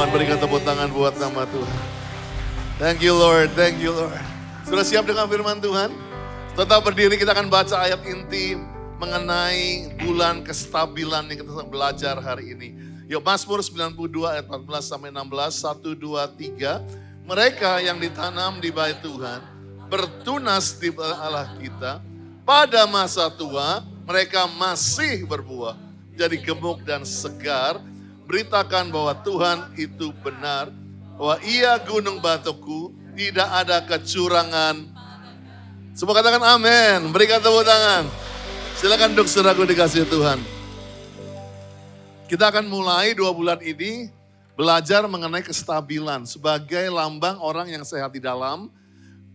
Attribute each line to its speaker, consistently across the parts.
Speaker 1: Tuhan. Berikan tepuk tangan buat nama Tuhan. Thank you Lord, thank you Lord. Sudah siap dengan firman Tuhan? Tetap berdiri, kita akan baca ayat inti mengenai bulan kestabilan yang kita sedang belajar hari ini. Yuk, Mazmur 92 ayat 14 sampai 16, 1, 2, 3. Mereka yang ditanam di bait Tuhan, bertunas di Allah kita, pada masa tua mereka masih berbuah, jadi gemuk dan segar. Beritakan bahwa Tuhan itu benar, bahwa Ia gunung batuku, tidak ada kecurangan. Semua katakan amin, berikan tepuk tangan. Silakan duduk saudaraku dikasih Tuhan. Kita akan mulai 2 bulan ini belajar mengenai kestabilan sebagai lambang orang yang sehat di dalam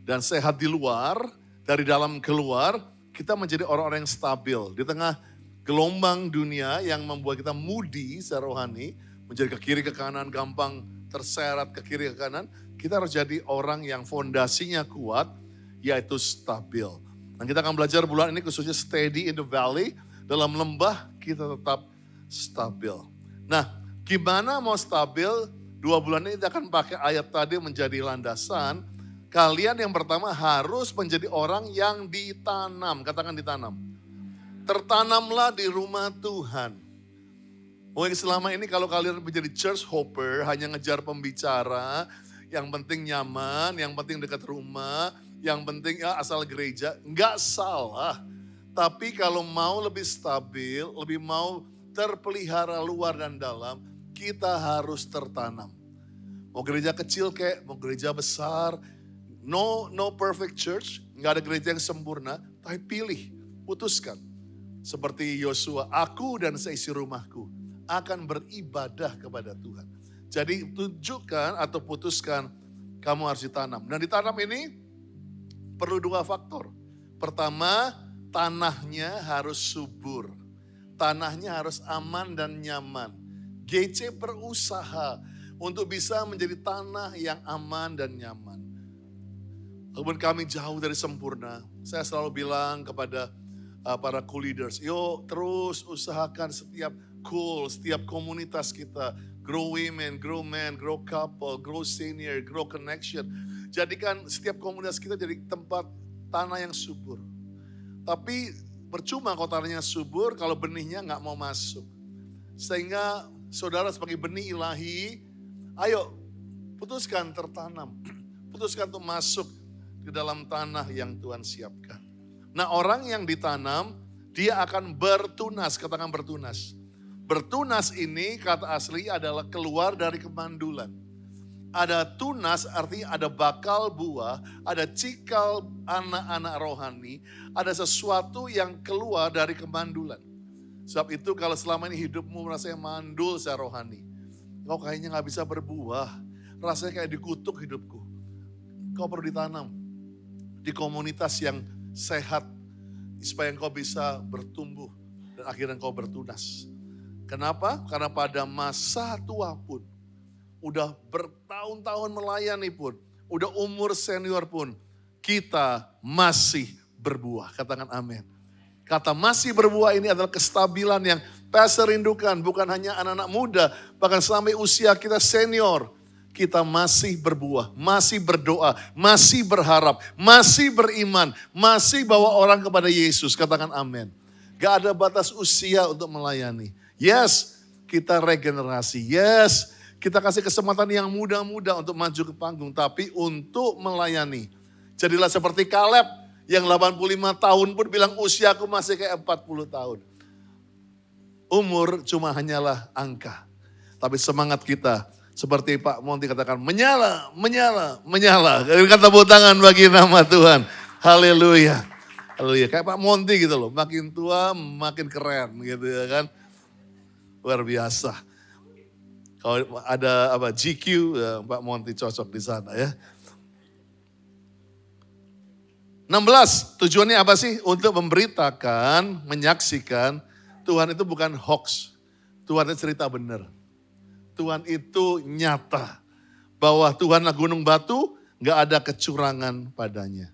Speaker 1: dan sehat di luar. Dari dalam keluar, kita menjadi orang-orang yang stabil di tengah gelombang dunia yang membuat kita moody secara rohani, menjadi ke kiri ke kanan, gampang terseret ke kiri ke kanan. Kita harus jadi orang yang fondasinya kuat, yaitu stabil. Dan kita akan belajar bulan ini khususnya steady in the valley, dalam lembah kita tetap stabil. Nah, gimana mau stabil? 2 bulan ini kita akan pakai ayat tadi menjadi landasan. Kalian yang pertama harus menjadi orang yang ditanam. Katakan ditanam. Tertanamlah di rumah Tuhan. Mungkin selama ini kalau kalian menjadi church hopper, hanya ngejar pembicara, yang penting nyaman, yang penting dekat rumah, yang penting ya asal gereja, nggak salah. Tapi kalau mau lebih stabil, lebih mau terpelihara luar dan dalam, kita harus tertanam. Mau gereja kecil kayak, mau gereja besar, no perfect church, nggak ada gereja yang sempurna, tapi pilih, putuskan. Seperti Yosua, aku dan seisi rumahku akan beribadah kepada Tuhan. Jadi tunjukkan atau putuskan kamu harus ditanam. Dan ditanam ini perlu 2 faktor. Pertama, tanahnya harus subur. Tanahnya harus aman dan nyaman. GC berusaha untuk bisa menjadi tanah yang aman dan nyaman. Walaupun kami jauh dari sempurna, saya selalu bilang kepada para co-leaders, yuk terus usahakan setiap komunitas kita, grow women, grow men, grow couple, grow senior, grow connection. Jadikan setiap komunitas kita jadi tempat tanah yang subur. Tapi percuma kalau tanahnya subur kalau benihnya nggak mau masuk. Sehingga saudara sebagai benih ilahi, ayo putuskan tertanam. Putuskan untuk masuk ke dalam tanah yang Tuhan siapkan. Nah, orang yang ditanam, dia akan bertunas, katakan bertunas. Bertunas ini kata asli adalah keluar dari kemandulan. Ada tunas artinya ada bakal buah, ada cikal anak-anak rohani, ada sesuatu yang keluar dari kemandulan. Sebab itu kalau selama ini hidupmu merasa mandul secara rohani, kau kayaknya gak bisa berbuah, rasanya kayak dikutuk hidupku. Kau perlu ditanam di komunitas yang sehat, supaya engkau bisa bertumbuh dan akhirnya engkau bertunas. Kenapa? Karena pada masa tua pun, udah bertahun-tahun melayani pun, udah umur senior pun, kita masih berbuah. Katakan amin. Kata masih berbuah ini adalah kestabilan yang pastor rindukan, bukan hanya anak-anak muda, bahkan sampai usia kita senior. Kita masih berbuah, masih berdoa, masih berharap, masih beriman, masih bawa orang kepada Yesus. Katakan amin. Gak ada batas usia untuk melayani. Yes, kita regenerasi. Yes, kita kasih kesempatan yang muda-muda untuk maju ke panggung. Tapi untuk melayani. Jadilah seperti Kaleb yang 85 tahun pun bilang usiaku masih kayak 40 tahun. Umur cuma hanyalah angka. Tapi semangat kita. Seperti Pak Monty katakan, menyala, menyala, menyala. Kata tepuk tangan bagi nama Tuhan. Haleluya. Haleluya. Kayak Pak Monty gitu loh. Makin tua makin keren gitu ya kan. Luar biasa. Kalau ada GQ, ya, Pak Monty cocok di sana ya. 16, tujuannya apa sih? Untuk memberitakan, menyaksikan Tuhan itu bukan hoax. Tuhan itu cerita benar. Tuhan itu nyata. Bahwa Tuhanlah gunung batu, gak ada kecurangan padanya.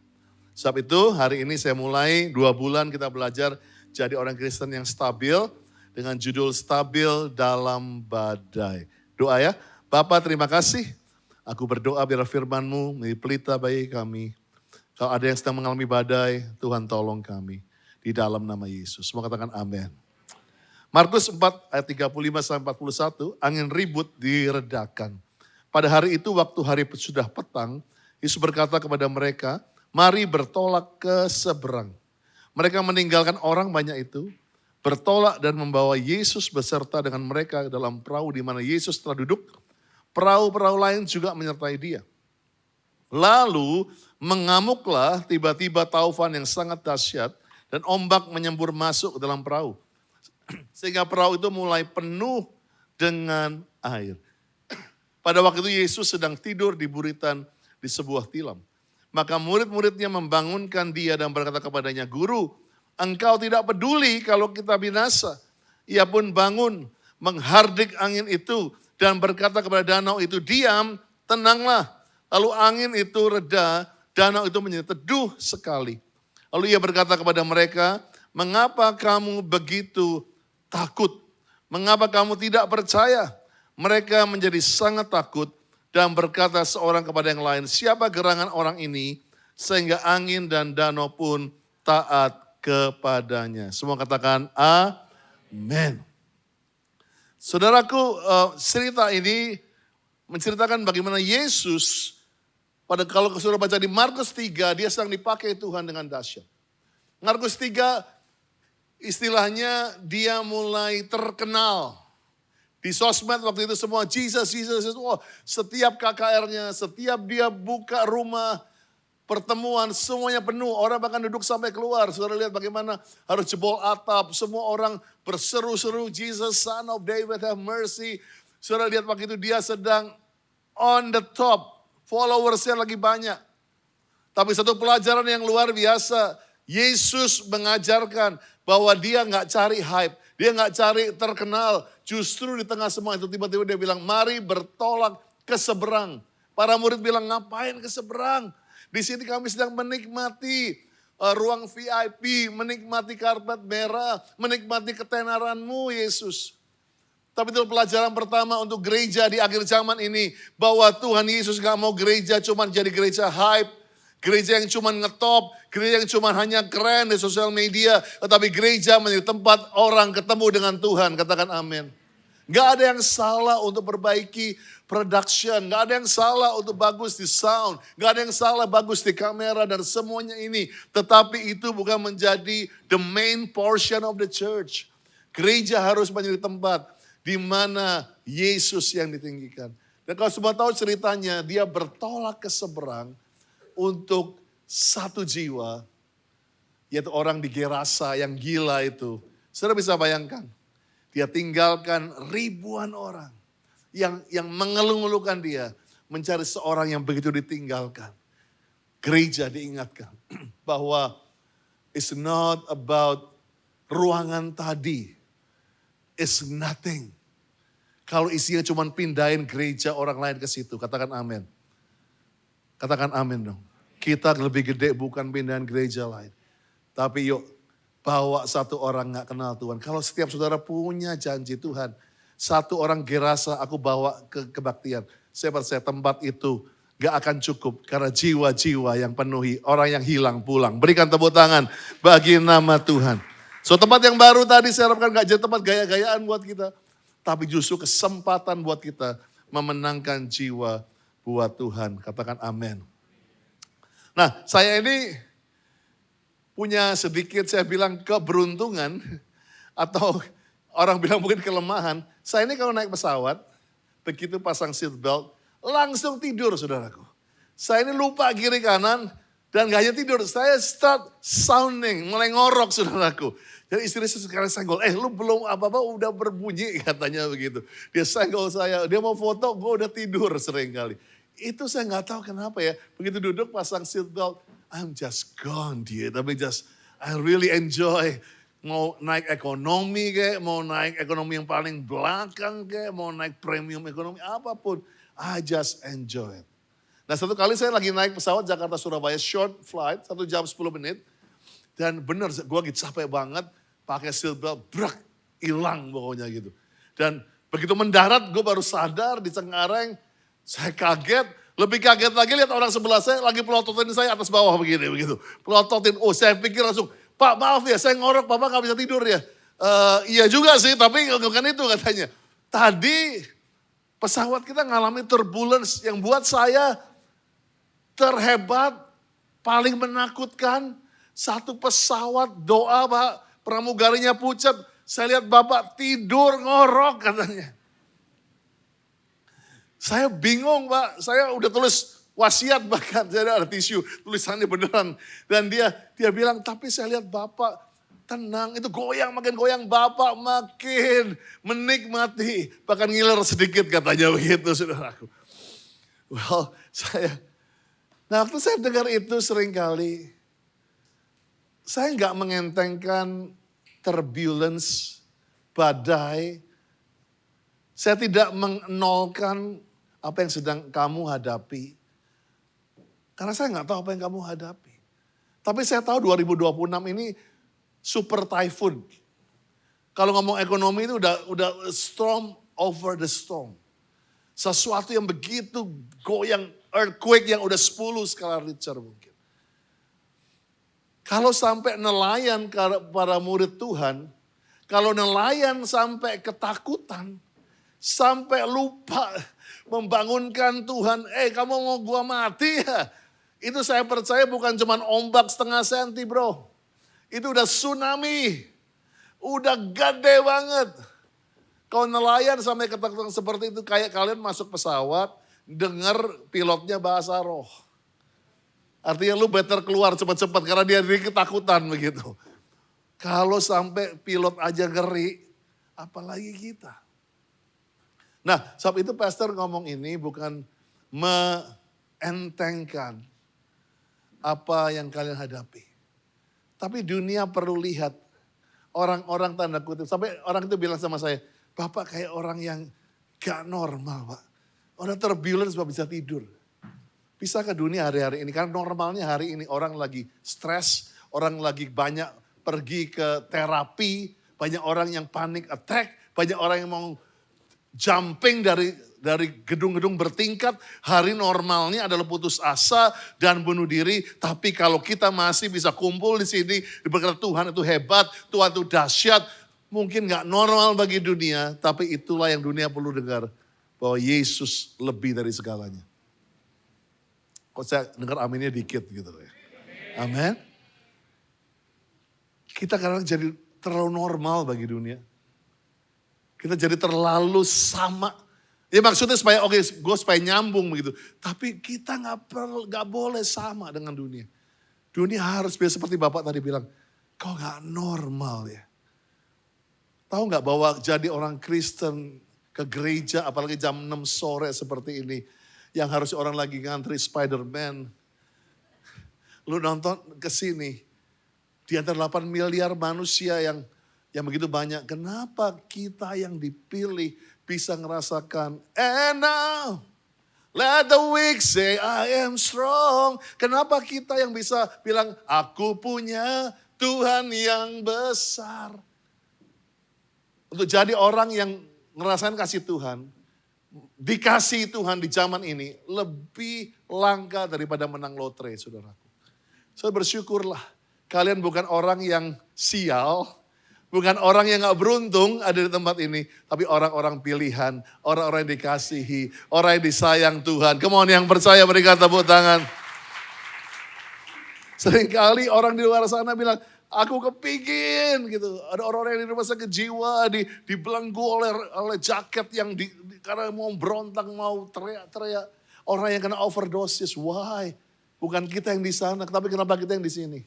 Speaker 1: Sebab itu hari ini saya mulai 2 bulan kita belajar jadi orang Kristen yang stabil. Dengan judul stabil dalam badai. Doa ya. Bapa, terima kasih. Aku berdoa biar firman-Mu menjadi pelita bagi kami. Kalau ada yang sedang mengalami badai, Tuhan tolong kami. Di dalam nama Yesus. Semua katakan amin. Markus 4 ayat 35-41, angin ribut diredakan. Pada hari itu waktu hari sudah petang, Yesus berkata kepada mereka, mari bertolak ke seberang. Mereka meninggalkan orang banyak itu, bertolak dan membawa Yesus beserta dengan mereka dalam perahu di mana Yesus telah duduk. Perahu-perahu lain juga menyertai dia. Lalu mengamuklah tiba-tiba taufan yang sangat dahsyat dan ombak menyembur masuk ke dalam perahu. Sehingga perahu itu mulai penuh dengan air. Pada waktu itu Yesus sedang tidur di buritan di sebuah tilam. Maka murid-muridnya membangunkan dia dan berkata kepadanya, Guru, engkau tidak peduli kalau kita binasa. Ia pun bangun, menghardik angin itu dan berkata kepada danau itu, diam, tenanglah. Lalu angin itu reda, danau itu menjadi teduh sekali. Lalu ia berkata kepada mereka, mengapa kamu begitu takut? Mengapa kamu tidak percaya? Mereka menjadi sangat takut dan berkata seorang kepada yang lain, siapa gerangan orang ini sehingga angin dan danau pun taat kepadanya. Semua katakan amin. Saudaraku, cerita ini menceritakan bagaimana Yesus, kalau saudara baca di Markus 3, dia sedang dipakai Tuhan dengan dahsyat. Markus 3, istilahnya dia mulai terkenal. Di sosmed waktu itu semua Jesus. Oh, setiap KKR-nya, setiap dia buka rumah, pertemuan, semuanya penuh. Orang bahkan duduk sampai keluar. Saudara lihat bagaimana harus jebol atap. Semua orang berseru-seru, Jesus, Son of David, have mercy. Saudara lihat waktu itu dia sedang on the top. Followersnya lagi banyak. Tapi satu pelajaran yang luar biasa. Yesus mengajarkan bahwa dia gak cari hype. Dia gak cari terkenal. Justru di tengah semua itu tiba-tiba dia bilang, mari bertolak ke seberang. Para murid bilang, ngapain ke seberang? Di sini kami sedang menikmati ruang VIP, menikmati karpet merah, menikmati ketenaranmu Yesus. Tapi itu pelajaran pertama untuk gereja di akhir zaman ini. Bahwa Tuhan Yesus gak mau gereja cuma jadi gereja hype. Gereja yang cuma ngetop, gereja yang cuma hanya keren di sosial media. Tetapi gereja menjadi tempat orang ketemu dengan Tuhan. Katakan amin. Gak ada yang salah untuk perbaiki production. Gak ada yang salah untuk bagus di sound. Gak ada yang salah bagus di kamera dan semuanya ini. Tetapi itu bukan menjadi the main portion of the church. Gereja harus menjadi tempat di mana Yesus yang ditinggikan. Dan kalau semua tahu ceritanya, dia bertolak ke seberang untuk satu jiwa, yaitu orang di Gerasa yang gila itu. Saudara bisa bayangkan, dia tinggalkan ribuan orang yang mengeluh-ngeluhkan dia, mencari seorang yang begitu ditinggalkan. Gereja diingatkan bahwa it's not about ruangan tadi, it's nothing. Kalau isinya cuma pindahin gereja orang lain ke situ, katakan amin. Katakan amin dong. Kita lebih gede bukan pindahan gereja lain. Tapi yuk bawa satu orang gak kenal Tuhan. Kalau setiap saudara punya janji Tuhan. Satu orang Gerasa aku bawa ke kebaktian. Saya percaya tempat itu gak akan cukup. Karena jiwa-jiwa yang penuhi. Orang yang hilang pulang. Berikan tepuk tangan bagi nama Tuhan. So tempat yang baru tadi saya harapkan gak jadi tempat gaya-gayaan buat kita. Tapi justru kesempatan buat kita memenangkan jiwa buat Tuhan. Katakan amin. Nah, saya ini punya sedikit saya bilang keberuntungan atau orang bilang mungkin kelemahan. Saya ini kalau naik pesawat, begitu pasang seat belt, langsung tidur saudaraku. Saya ini lupa kiri kanan dan gak hanya tidur, saya start sounding, mulai ngorok saudaraku. Jadi istri sekarang senggol, lu belum apa-apa udah berbunyi katanya begitu. Dia senggol saya, dia mau foto, gue udah tidur sering kali. Itu saya gak tahu kenapa ya. Begitu duduk pasang seatbelt, I'm just gone dia. Tapi I really enjoy. Mau naik ekonomi kayak, mau naik ekonomi yang paling belakang kayak, mau naik premium ekonomi, apapun. I just enjoy it. Nah satu kali saya lagi naik pesawat Jakarta-Surabaya, short flight, 1 jam 10 menit. Dan benar, gue lagi capek banget, pakai seatbelt, brak, hilang pokoknya gitu. Dan Begitu mendarat, gue baru sadar di Cengkareng. Saya kaget, lebih kaget lagi lihat orang sebelah saya lagi pelototin saya atas bawah begini, begitu. Pelototin, saya pikir langsung, Pak maaf ya, saya ngorok, Bapak gak bisa tidur ya. Iya juga sih, tapi bukan itu katanya. Tadi pesawat kita ngalami turbulence yang buat saya terhebat, paling menakutkan. Satu pesawat doa Pak, pramugarinya pucat. Saya lihat Bapak tidur ngorok katanya. Saya bingung Pak, saya udah tulis wasiat bahkan, saya ada tisu, tulisannya beneran. Dan dia bilang, tapi saya lihat Bapak tenang, itu goyang, makin goyang, Bapak makin menikmati. Bahkan ngiler sedikit katanya begitu saudaraku. Well, waktu saya dengar itu seringkali, saya nggak mengentengkan turbulence, badai. Saya tidak menolkan apa yang sedang kamu hadapi. Karena saya nggak tahu apa yang kamu hadapi. Tapi saya tahu 2026 ini super typhoon. Kalau ngomong ekonomi itu udah storm over the storm. Sesuatu yang begitu goyang, earthquake yang udah 10 skala Richter mungkin. Kalau sampai nelayan para murid Tuhan, kalau nelayan sampai ketakutan, sampai lupa membangunkan Tuhan, kamu mau gua mati ya? Itu saya percaya bukan cuma ombak setengah senti bro. Itu udah tsunami. Udah gede banget. Kalau nelayan sampai ketakutan seperti itu, kayak kalian masuk pesawat, dengar pilotnya bahasa roh. Artinya lu better keluar cepat-cepat karena dia ketakutan begitu. Kalau sampai pilot aja ngeri, apalagi kita. Nah, sebab itu pastor ngomong ini bukan mentengkan apa yang kalian hadapi. Tapi dunia perlu lihat orang-orang tanda kutip. Sampai orang itu bilang sama saya, Bapak kayak orang yang gak normal Pak. Orang turbulence Bapak bisa tidur. Bisa ke dunia hari-hari ini? Karena normalnya hari ini orang lagi stres, orang lagi banyak pergi ke terapi, banyak orang yang panic attack, banyak orang yang mau jumping dari gedung-gedung bertingkat. Hari normalnya adalah putus asa dan bunuh diri. Tapi kalau kita masih bisa kumpul di sini, berkata Tuhan itu hebat, Tuhan itu dahsyat. Mungkin gak normal bagi dunia, tapi itulah yang dunia perlu dengar. Bahwa Yesus lebih dari segalanya. Kok saya dengar aminnya dikit gitu ya. Amin. Kita kadang jadi terlalu normal bagi dunia. Kita jadi terlalu sama. Ya maksudnya supaya gue supaya nyambung begitu. Tapi kita gak boleh sama dengan dunia. Dunia harus biasa seperti Bapak tadi bilang. Kau gak normal ya. Tahu gak bahwa jadi orang Kristen ke gereja apalagi jam 6 sore seperti ini. Yang harus orang lagi ngantri Spider-Man. Lu nonton ke sini. Di antara 8 miliar manusia yang begitu banyak. Kenapa kita yang dipilih bisa ngerasakan. And now, let the weak say I am strong. Kenapa kita yang bisa bilang aku punya Tuhan yang besar. Untuk jadi orang yang ngerasain kasih Tuhan. Dikasih Tuhan di zaman ini lebih langka daripada menang lotre saudaraku. Saya bersyukurlah kalian bukan orang yang sial. Bukan orang yang gak beruntung ada di tempat ini. Tapi orang-orang pilihan. Orang-orang yang dikasihi. Orang yang disayang Tuhan. Come on yang percaya berikan tepuk tangan. Seringkali orang di luar sana bilang, aku kepingin gitu. Ada orang-orang yang di rumah sakit jiwa. Dibelenggu oleh jaket yang karena mau berontak, mau teriak-teriak. Orang yang kena overdosis. Why? Bukan kita yang di sana. Tapi kenapa kita yang di sini?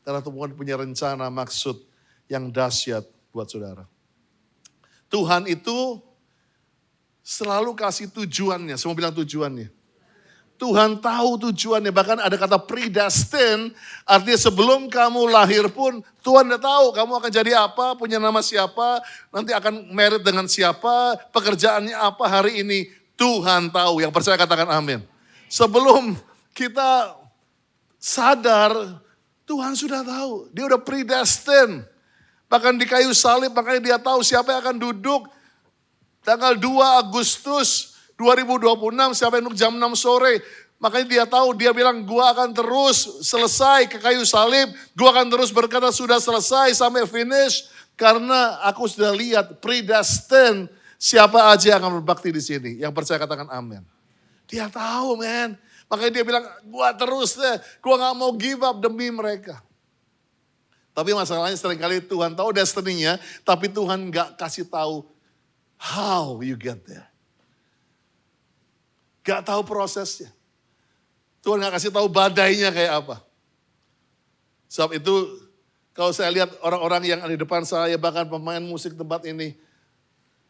Speaker 1: Karena Tuhan punya rencana, maksud yang dahsyat buat saudara. Tuhan itu selalu kasih tujuannya. Semua bilang tujuannya. Tuhan tahu tujuannya. Bahkan ada kata predestined. Artinya sebelum kamu lahir pun Tuhan udah tahu kamu akan jadi apa, punya nama siapa, nanti akan married dengan siapa, pekerjaannya apa hari ini. Tuhan tahu. Yang percaya katakan amin. Sebelum kita sadar, Tuhan sudah tahu. Dia udah predestined. Bahkan di kayu salib, makanya dia tahu siapa yang akan duduk Tanggal 2 Agustus 2026 sampai jam 6 sore. Makanya dia tahu, dia bilang gua akan terus selesai ke kayu salib. Gua akan terus berkata sudah selesai sampai finish. Karena aku sudah lihat predestined siapa aja yang akan berbakti di sini. Yang percaya katakan amin. Dia tahu men. Makanya dia bilang gua terus deh. Gua gak mau give up demi mereka. Tapi masalahnya seringkali Tuhan tahu destiny-nya. Tapi Tuhan gak kasih tahu how you get there. Gak tahu prosesnya. Tuhan gak kasih tahu badainya kayak apa. Sebab itu kalau saya lihat orang-orang yang ada di depan saya, bahkan pemain musik tempat ini,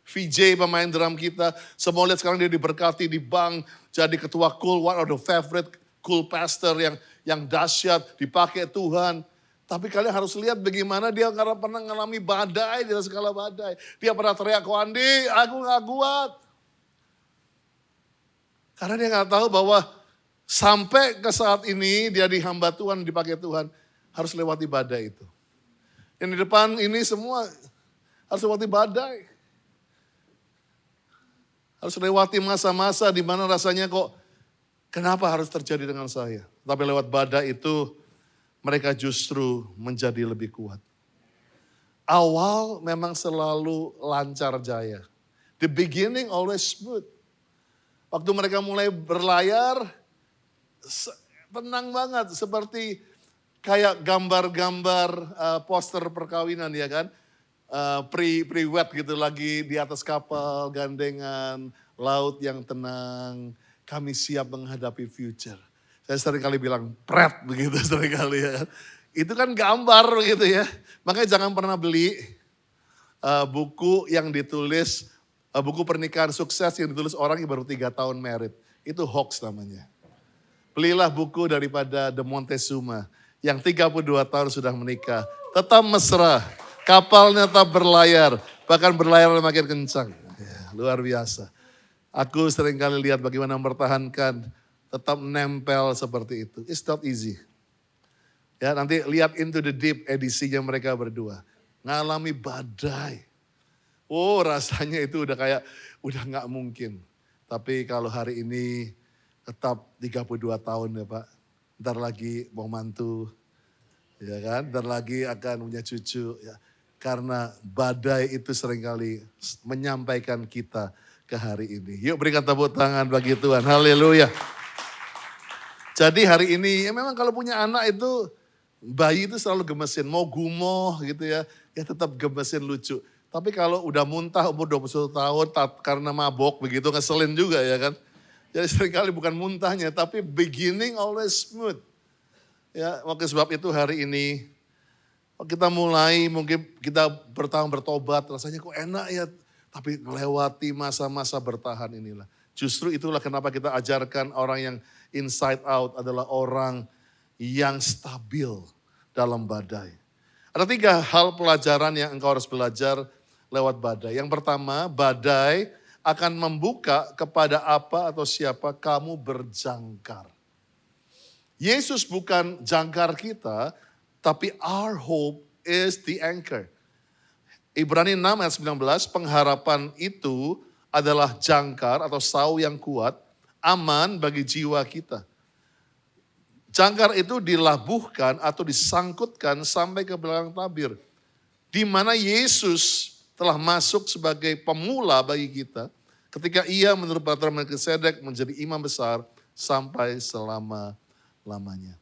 Speaker 1: VJ pemain drum kita, semua lihat sekarang dia diberkati di bank, jadi ketua cool, one of the favorite cool pastor yang dahsyat, dipakai Tuhan. Tapi kalian harus lihat bagaimana dia karena pernah mengalami badai di atas segala badai. Dia pernah teriak, Andi, aku gak kuat. Karena dia gak tahu bahwa sampai ke saat ini dia dihamba Tuhan, dipakai Tuhan, harus lewati badai itu. Yang di depan ini semua harus lewati badai. Harus lewati masa-masa di mana rasanya kok, kenapa harus terjadi dengan saya? Tapi lewat badai itu, mereka justru menjadi lebih kuat. Awal memang selalu lancar jaya. The beginning always smooth. Waktu mereka mulai berlayar, tenang banget. Seperti kayak gambar-gambar poster perkawinan ya kan. Pre-wed gitu lagi di atas kapal, gandengan, laut yang tenang. Kami siap menghadapi future. Saya sering kali bilang pret begitu sering kali ya kan. Itu kan gambar begitu ya. Makanya jangan pernah beli buku yang ditulis, buku pernikahan sukses yang ditulis orang yang baru 3 tahun married. Itu hoax namanya. Belilah buku daripada The Montezuma yang 32 tahun sudah menikah. Tetap mesra, kapalnya tetap berlayar, bahkan berlayar makin kencang. Ya, luar biasa. Aku sering kali lihat bagaimana mempertahankan tetap nempel seperti itu. It's not easy. Ya, nanti lihat Into the Deep edisinya mereka berdua. Ngalami badai. Oh rasanya itu udah gak mungkin. Tapi kalau hari ini tetap 32 tahun ya Pak. Ntar lagi mau mantu. Ya kan, ntar lagi akan punya cucu. Ya. Karena badai itu seringkali menyampaikan kita ke hari ini. Yuk berikan tepuk tangan bagi Tuhan. Haleluya. Jadi hari ini ya memang kalau punya anak itu bayi itu selalu gemesin. Mau gumoh gitu ya tetap gemesin lucu. Tapi kalau udah muntah umur 21 tahun karena mabok begitu ngeselin juga ya kan. Jadi seringkali bukan muntahnya tapi beginning always smooth. Ya maka sebab itu hari ini kita mulai mungkin kita bertahan bertobat rasanya kok enak ya. Tapi melewati masa-masa bertahan inilah. Justru itulah kenapa kita ajarkan orang yang inside out adalah orang yang stabil dalam badai. Ada 3 hal pelajaran yang engkau harus belajar lewat badai. Yang pertama, badai akan membuka kepada apa atau siapa kamu berjangkar. Yesus bukan jangkar kita, tapi our hope is the anchor. Ibrani 6 ayat 19, pengharapan itu adalah jangkar atau sau yang kuat, aman bagi jiwa kita. Jangkar itu dilabuhkan atau disangkutkan sampai ke belakang tabir. Di mana Yesus telah masuk sebagai pemula bagi kita. Ketika ia menurut peraturan Melkisedek menjadi imam besar sampai selama-lamanya.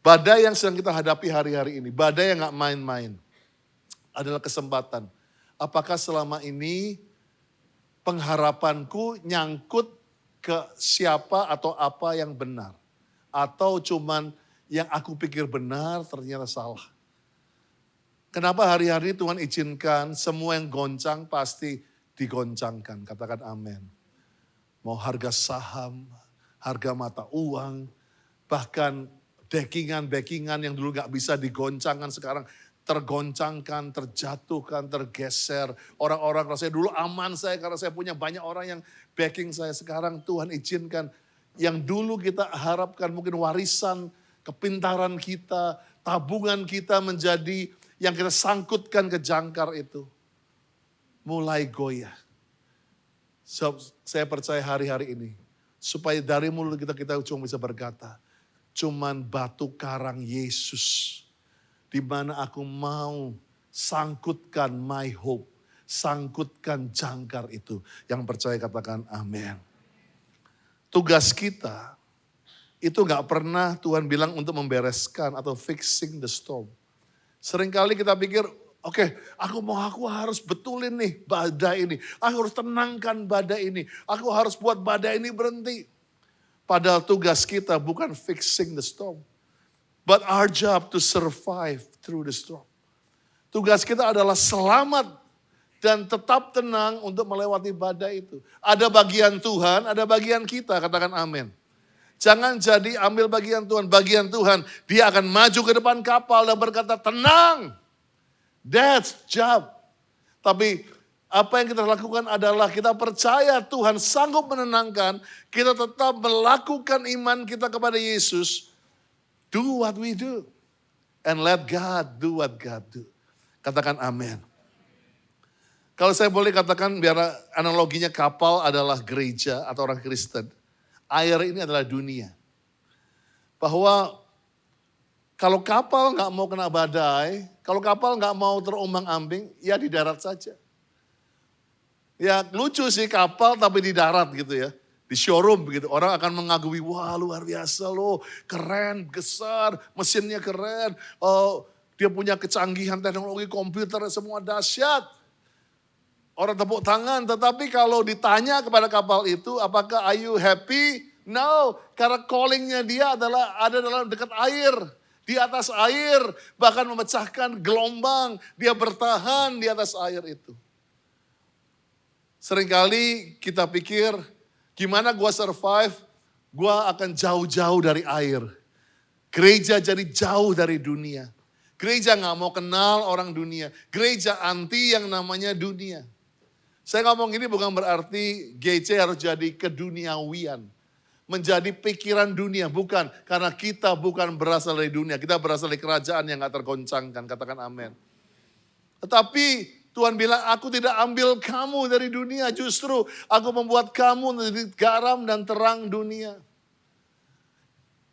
Speaker 1: Badai yang sedang kita hadapi hari-hari ini, badai yang gak main-main. Adalah kesempatan. Apakah selama ini pengharapanku nyangkut ke siapa atau apa yang benar. Atau cuman yang aku pikir benar ternyata salah. Kenapa hari-hari Tuhan izinkan semua yang goncang pasti digoncangkan. Katakan amin. Mau harga saham, harga mata uang, bahkan backingan yang dulu gak bisa digoncangkan sekarang tergoncangkan, terjatuhkan, tergeser. Orang-orang rasanya dulu aman saya karena saya punya banyak orang yang backing saya. Sekarang Tuhan izinkan yang dulu kita harapkan mungkin warisan, kepintaran kita, tabungan kita menjadi yang kita sangkutkan ke jangkar itu. Mulai goyah. Saya percaya hari-hari ini, supaya dari mulut kita cuma bisa berkata, cuman batu karang Yesus, di mana aku mau sangkutkan my hope, sangkutkan jangkar itu. Yang percaya katakan amin. Tugas kita, itu gak pernah Tuhan bilang untuk membereskan atau fixing the storm. Seringkali kita pikir, oke, aku harus betulin nih badai ini. Aku harus tenangkan badai ini. Aku harus buat badai ini berhenti. Padahal tugas kita bukan fixing the storm. But our job to survive through the storm. Tugas kita adalah selamat dan tetap tenang untuk melewati badai itu. Ada bagian Tuhan, ada bagian kita, katakan amin. Jangan jadi ambil bagian Tuhan. Dia akan maju ke depan kapal dan berkata, tenang. That's job. Tapi apa yang kita lakukan adalah kita percaya Tuhan sanggup menenangkan. Kita tetap melakukan iman kita kepada Yesus. Do what we do. And let God do what God do. Katakan amin. Kalau saya boleh katakan biar analoginya kapal adalah gereja atau orang Kristen. Air ini adalah dunia. Bahwa kalau kapal gak mau kena badai, kalau kapal gak mau terombang-ambing, ya di darat saja. Ya lucu sih kapal tapi di darat gitu ya. Di showroom begitu. Orang akan mengagumi, wah luar biasa loh. Keren, besar, mesinnya keren. Oh, dia punya kecanggihan teknologi komputer semua dahsyat. Orang tepuk tangan, tetapi kalau ditanya kepada kapal itu, apakah are you happy? No, karena callingnya dia adalah ada dalam dekat air. Di atas air, bahkan memecahkan gelombang. Dia bertahan di atas air itu. Seringkali kita pikir, gimana gua survive? Gua akan jauh-jauh dari air. Gereja jadi jauh dari dunia. Gereja gak mau kenal orang dunia. Gereja anti yang namanya dunia. Saya ngomong ini bukan berarti GC harus jadi keduniawian. Menjadi pikiran dunia, bukan. Karena kita bukan berasal dari dunia. Kita berasal dari kerajaan yang gak tergoncangkan. Katakan amin. Tetapi Tuhan bilang, aku tidak ambil kamu dari dunia. Justru aku membuat kamu menjadi garam dan terang dunia.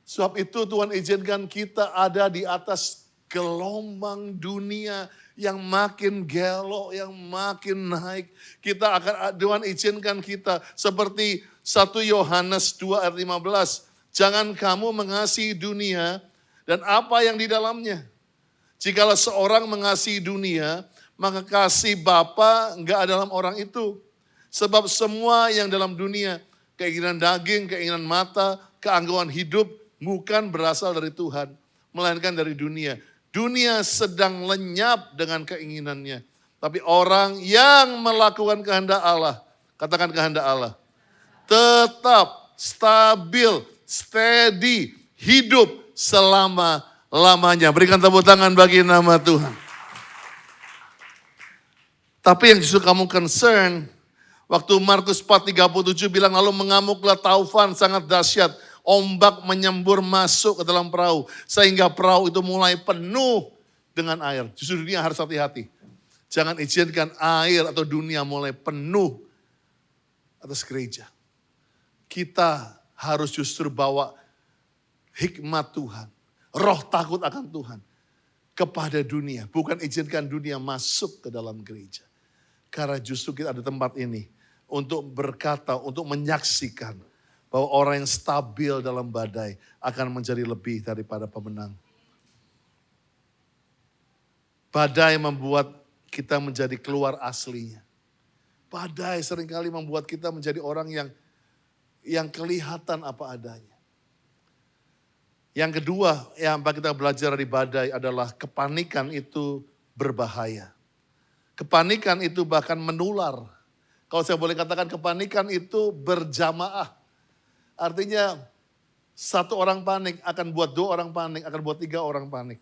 Speaker 1: Sebab itu Tuhan izinkan kita ada di atas gelombang dunia yang makin gelo, yang makin naik. Tuhan izinkan kita seperti 1 Yohanes 2 ayat 15. Jangan kamu mengasihi dunia dan apa yang di dalamnya. Jikalau seorang mengasihi dunia, maka kasih Bapa enggak ada dalam orang itu. Sebab semua yang dalam dunia, keinginan daging, keinginan mata, keangkuhan hidup, bukan berasal dari Tuhan, melainkan dari dunia. Dunia sedang lenyap dengan keinginannya. Tapi orang yang melakukan kehendak Allah, katakan kehendak Allah, tetap stabil, steady, hidup selama-lamanya. Berikan tepuk tangan bagi nama Tuhan. Tapi yang justru kamu concern, waktu Markus 4:37 bilang lalu mengamuklah taufan sangat dahsyat. Ombak menyembur masuk ke dalam perahu. Sehingga perahu itu mulai penuh dengan air. Justru dunia harus hati-hati. Jangan izinkan air atau dunia mulai penuh atas gereja. Kita harus justru bawa hikmat Tuhan. Roh takut akan Tuhan. Kepada dunia. Bukan izinkan dunia masuk ke dalam gereja. Karena justru kita ada tempat ini. Untuk berkata, untuk menyaksikan. Bahwa orang yang stabil dalam badai akan menjadi lebih daripada pemenang. Badai membuat kita menjadi keluar aslinya. Badai seringkali membuat kita menjadi orang yang kelihatan apa adanya. Yang kedua yang kita belajar dari badai adalah kepanikan itu berbahaya. Kepanikan itu bahkan menular. Kalau saya boleh katakan kepanikan itu berjamaah. Artinya satu orang panik akan buat 2 orang panik, akan buat 3 orang panik.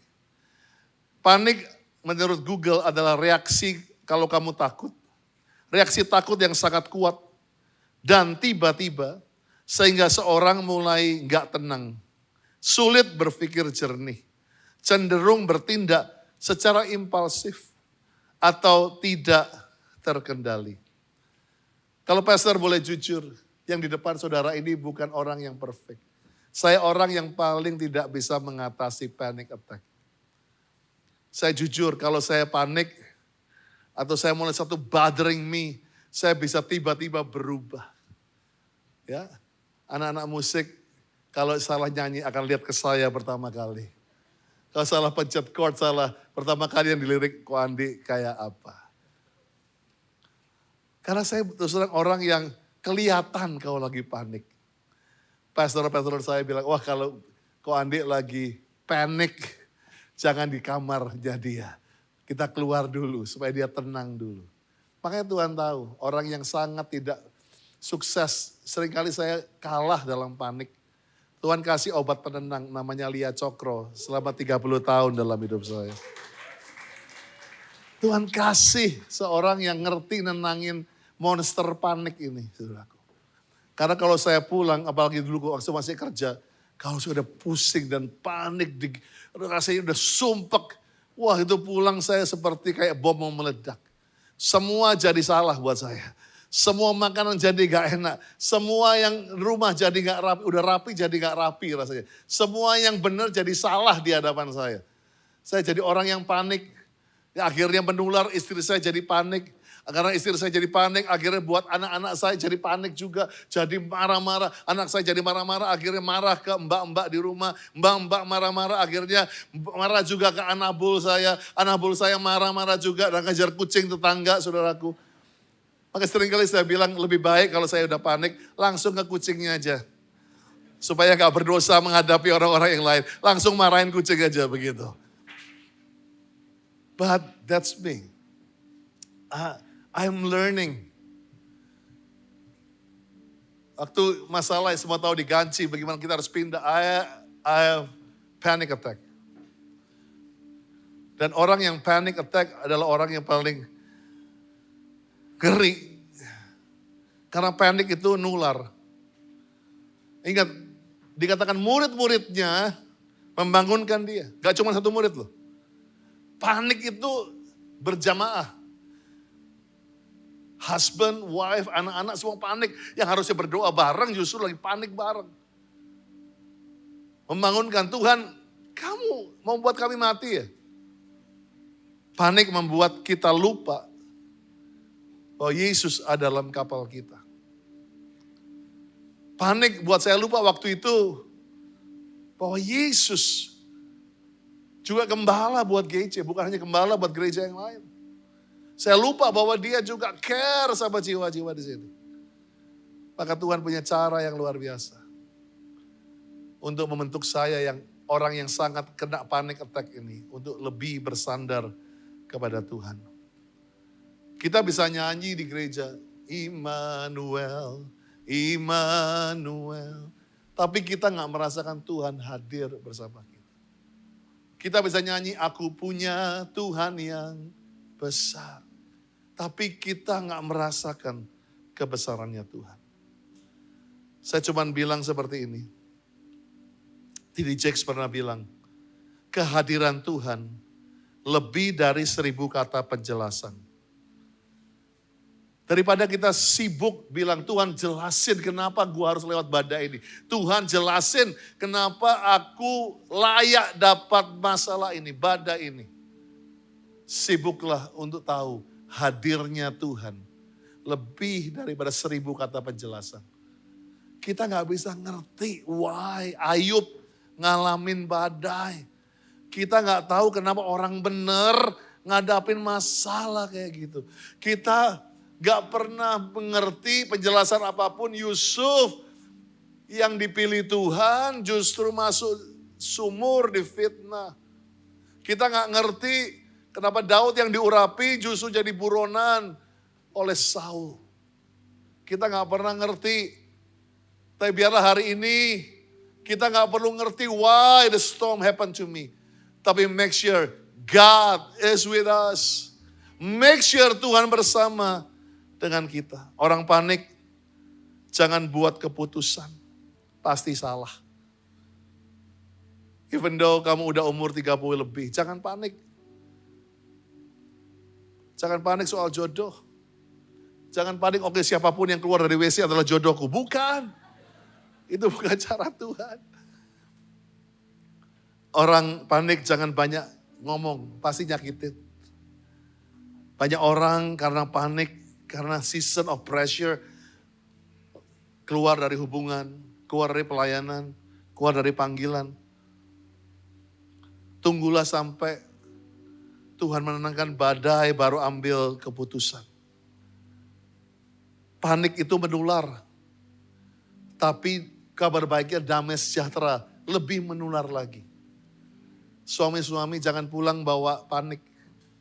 Speaker 1: Panik menurut Google adalah reaksi kalau kamu takut. Reaksi takut yang sangat kuat. Dan tiba-tiba sehingga seorang mulai gak tenang. Sulit berpikir jernih. Cenderung bertindak secara impulsif. Atau tidak terkendali. Kalau pastor boleh jujur, yang di depan saudara ini bukan orang yang perfect. Saya orang yang paling tidak bisa mengatasi panic attack. Saya jujur, kalau saya panik atau saya mulai satu bothering me, saya bisa tiba-tiba berubah. Ya, anak-anak musik kalau salah nyanyi akan lihat ke saya pertama kali. Kalau salah pencet chord, salah pertama kali yang dilirik Ko Andi kayak apa. Karena saya terus terang orang yang kelihatan kalau lagi panik. Pastor-pastor saya bilang, wah kalau Ko Andi lagi panik, jangan di kamar jadi ya. Kita keluar dulu supaya dia tenang dulu. Makanya Tuhan tahu, orang yang sangat tidak sukses, seringkali saya kalah dalam panik. Tuhan kasih obat penenang namanya Lia Cokro selama 30 tahun dalam hidup saya. Tuhan kasih seorang yang ngerti nenangin monster panik ini, saudaraku. Karena kalau saya pulang, apalagi dulu waktu masih kerja, kalau sudah pusing dan panik, rasanya udah sumpek. Wah itu pulang saya seperti kayak bom mau meledak. Semua jadi salah buat saya. Semua makanan jadi gak enak. Semua yang rumah jadi gak rapi. Udah rapi jadi gak rapi rasanya. Semua yang benar jadi salah di hadapan saya. Saya jadi orang yang panik. Ya, akhirnya menular, istri saya jadi panik. Karena istri saya jadi panik, akhirnya buat anak-anak saya jadi panik juga. Jadi marah-marah, anak saya jadi marah-marah, akhirnya marah ke mbak-mbak di rumah. Mbak-mbak marah-marah, akhirnya marah juga ke anak bul saya. Anak bul saya marah-marah juga dan kejar kucing tetangga, saudaraku. Maka seringkali saya bilang lebih baik kalau saya udah panik, langsung ke kucingnya aja. Supaya gak berdosa menghadapi orang-orang yang lain. Langsung marahin kucing aja begitu. But that's me. I'm learning. Waktu masalah semua tahu diganti, bagaimana kita harus pindah. I have panic attack. Dan orang yang panic attack adalah orang yang paling ngeri. Karena panik itu nular. Ingat, dikatakan murid-muridnya membangunkan dia. Gak cuma satu murid loh. Panik itu berjamaah. Husband, wife, anak-anak semua panik. Yang harusnya berdoa bareng justru lagi panik bareng. Membangunkan, Tuhan kamu mau buat kami mati ya? Panik membuat kita lupa bahwa Yesus ada dalam kapal kita. Panik buat saya lupa waktu itu bahwa Yesus juga gembala buat GC, bukan hanya gembala buat gereja yang lain. Saya lupa bahwa dia juga care sama jiwa-jiwa di sini. Maka Tuhan punya cara yang luar biasa. Untuk membentuk saya yang orang yang sangat kena panic attack ini. Untuk lebih bersandar kepada Tuhan. Kita bisa nyanyi di gereja. Immanuel, Immanuel. Tapi kita gak merasakan Tuhan hadir bersama kita. Kita bisa nyanyi, aku punya Tuhan yang besar. Tapi kita gak merasakan kebesarannya Tuhan. Saya cuma bilang seperti ini. T.D. Jakes pernah bilang, kehadiran Tuhan lebih dari 1000 kata penjelasan. Daripada kita sibuk bilang, Tuhan jelasin kenapa gua harus lewat badai ini. Tuhan jelasin kenapa aku layak dapat masalah ini, badai ini. Sibuklah untuk tahu hadirnya Tuhan lebih daripada 1000 kata penjelasan. Kita gak bisa ngerti why Ayub ngalamin badai. Kita gak tahu kenapa orang benar ngadapin masalah kayak gitu. Kita gak pernah mengerti penjelasan apapun. Yusuf yang dipilih Tuhan justru masuk sumur difitnah. Kita gak ngerti kenapa Daud yang diurapi justru jadi buronan oleh Saul. Kita gak pernah ngerti. Tapi biarlah hari ini kita gak perlu ngerti why the storm happened to me. Tapi make sure God is with us. Make sure Tuhan bersama dengan kita. Orang panik, jangan buat keputusan. Pasti salah. Even though kamu udah umur 30 lebih, jangan panik. Jangan panik soal jodoh. Jangan panik, oke siapapun yang keluar dari WC adalah jodohku. Bukan. Itu bukan cara Tuhan. Orang panik jangan banyak ngomong, pasti nyakitin. Banyak orang karena panik, karena season of pressure, keluar dari hubungan, keluar dari pelayanan, keluar dari panggilan. Tunggulah sampai Tuhan menenangkan badai baru ambil keputusan. Panik itu menular. Tapi kabar baiknya damai sejahtera lebih menular lagi. Suami-suami jangan pulang bawa panik.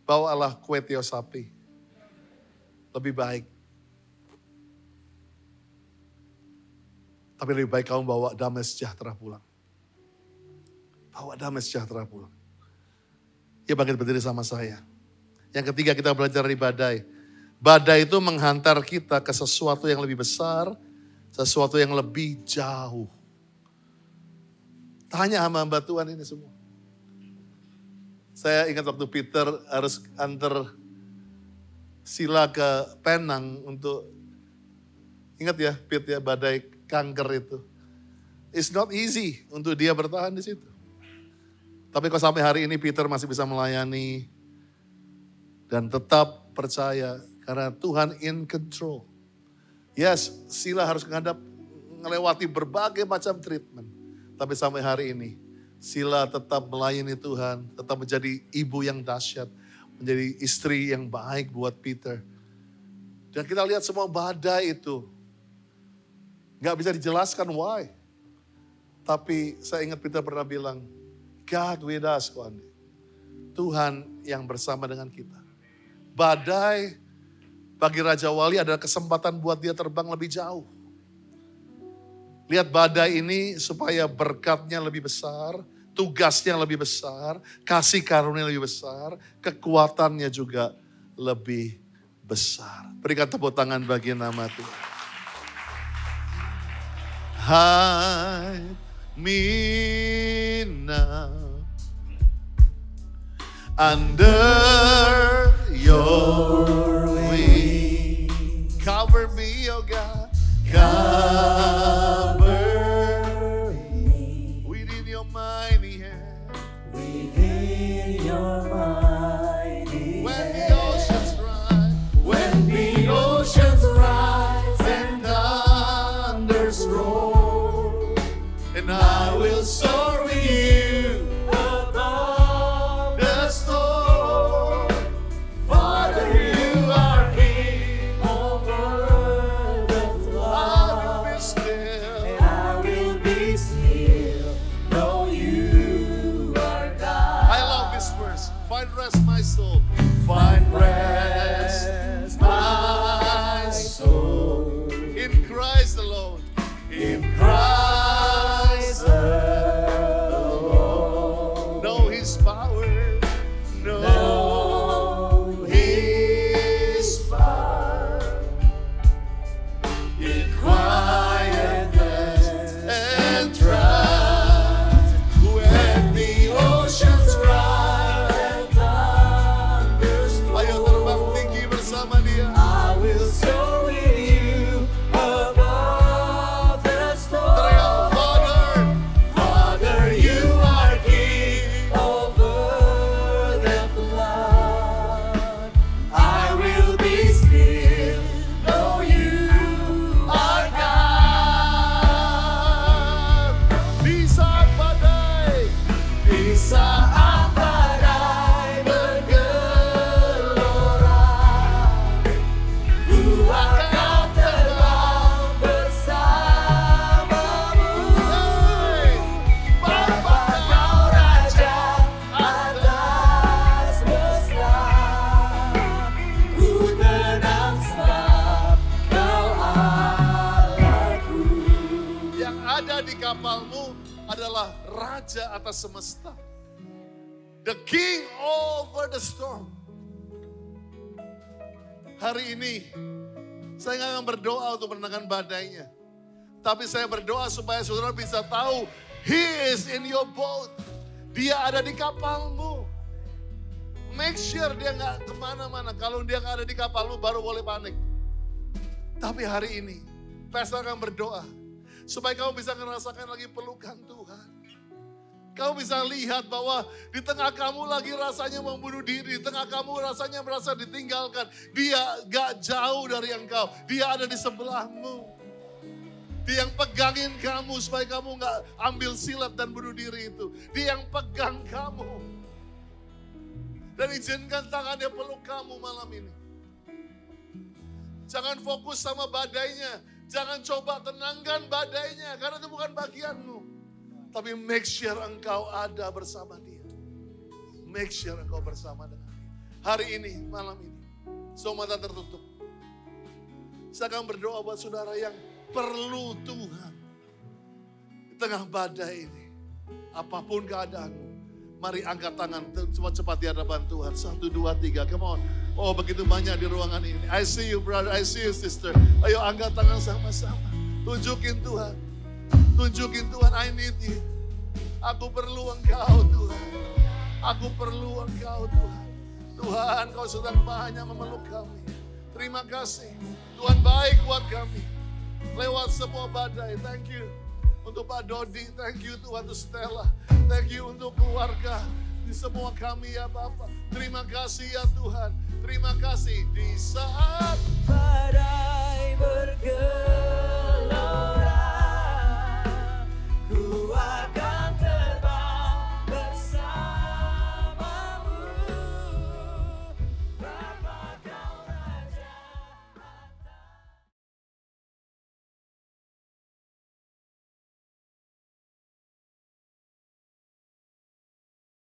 Speaker 1: Bawalah kue tio sapi. Lebih baik. Tapi lebih baik kamu bawa damai sejahtera pulang. Bawa damai sejahtera pulang. Ya bangkit berdiri sama saya. Yang ketiga kita belajar dari badai. Badai itu menghantar kita ke sesuatu yang lebih besar, sesuatu yang lebih jauh. Tanya hamba-hamba Tuhan ini semua. Saya ingat waktu Peter harus antar Sila ke Penang untuk, ingat ya Pete ya, badai kanker itu. It's not easy untuk dia bertahan di situ. Tapi kalau sampai hari ini Peter masih bisa melayani dan tetap percaya karena Tuhan in control. Yes, Sila harus ngelewati berbagai macam treatment. Tapi sampai hari ini Sila tetap melayani Tuhan, tetap menjadi ibu yang dahsyat, menjadi istri yang baik buat Peter. Dan kita lihat semua badai itu. Gak bisa dijelaskan why. Tapi saya ingat Peter pernah bilang, God with us, Kondi. Tuhan yang bersama dengan kita. Badai bagi Raja Wali adalah kesempatan buat dia terbang lebih jauh. Lihat badai ini supaya berkatnya lebih besar, tugasnya lebih besar, kasih karunia lebih besar, kekuatannya juga lebih besar. Berikan tepuk tangan bagi nama Tuhan. Hide me now under your wing. Cover me, oh God. Cover me within your mighty hand.
Speaker 2: Within your mighty
Speaker 1: When the
Speaker 2: hand.
Speaker 1: oceans rise,
Speaker 2: When the oceans rise and thunders roar,
Speaker 1: and
Speaker 2: I will soar with you above the storm. Father, you are King over the flood, and I will be still, know you are God.
Speaker 1: I love this verse. Find rest, my soul.
Speaker 2: Find rest, my soul,
Speaker 1: In Christ alone.
Speaker 2: in Christ alone.
Speaker 1: Know His power.
Speaker 2: Know His power in quietness and trust. When the oceans rise and thunders
Speaker 1: Ayo terbang
Speaker 2: roar,
Speaker 1: tinggi bersama Dia.
Speaker 2: I will soar with you above the storm.
Speaker 1: Teriak, Father.
Speaker 2: Father, you are King over the flood. I will be still, know you are God.
Speaker 1: Di saat badai.
Speaker 2: Di saat badai bergelora, ku akan terbang bersamamu. Bapa kau Raja atas semesta, ku tenang sebab kau Allahku.
Speaker 1: Yang ada di kapalmu adalah Raja atas semesta. The King over the storm. Hari ini saya nggak akan berdoa untuk menenangkan badainya. Tapi saya berdoa supaya saudara bisa tahu He is in your boat. Dia ada di kapalmu. Make sure dia nggak kemana-mana. Kalau dia nggak ada di kapalmu baru boleh panik. Tapi hari ini, Pastor akan berdoa supaya kamu bisa merasakan lagi pelukan Tuhan. Kamu bisa lihat bahwa di tengah kamu lagi rasanya membunuh diri, di tengah kamu rasanya merasa ditinggalkan. Dia gak jauh dari engkau, dia ada di sebelahmu. Dia yang pegangin kamu supaya kamu gak ambil silat dan bunuh diri itu. Dia yang pegang kamu. Dan izinkan tangannya peluk kamu malam ini. Jangan fokus sama badainya. Jangan coba tenangkan badainya, karena itu bukan bagianmu. Tapi make sure engkau ada bersama dia. Make sure engkau bersama dengan dia. Hari ini, malam ini, semua mata tertutup. Saya akan berdoa buat saudara yang perlu Tuhan. Di tengah badai ini, apapun keadaanmu, mari angkat tangan cepat-cepat di hadapan Tuhan. 1, 2, 3, come on. Oh, begitu banyak di ruangan ini. I see you brother, I see you sister. Ayo angkat tangan sama-sama. Tunjukin Tuhan. Tunjukin Tuhan, I need you. Aku perlu engkau Tuhan. Aku perlu engkau Tuhan. Tuhan, kau sedang banyak memeluk kami. Terima kasih. Tuhan baik buat kami. Lewat semua badai, thank you. Untuk Pak Dodi, thank you Tuhan, untuk Stella. Thank you untuk keluarga. Di semua kami ya Bapak. Terima kasih ya Tuhan. Terima kasih di saat
Speaker 2: badai bergerak.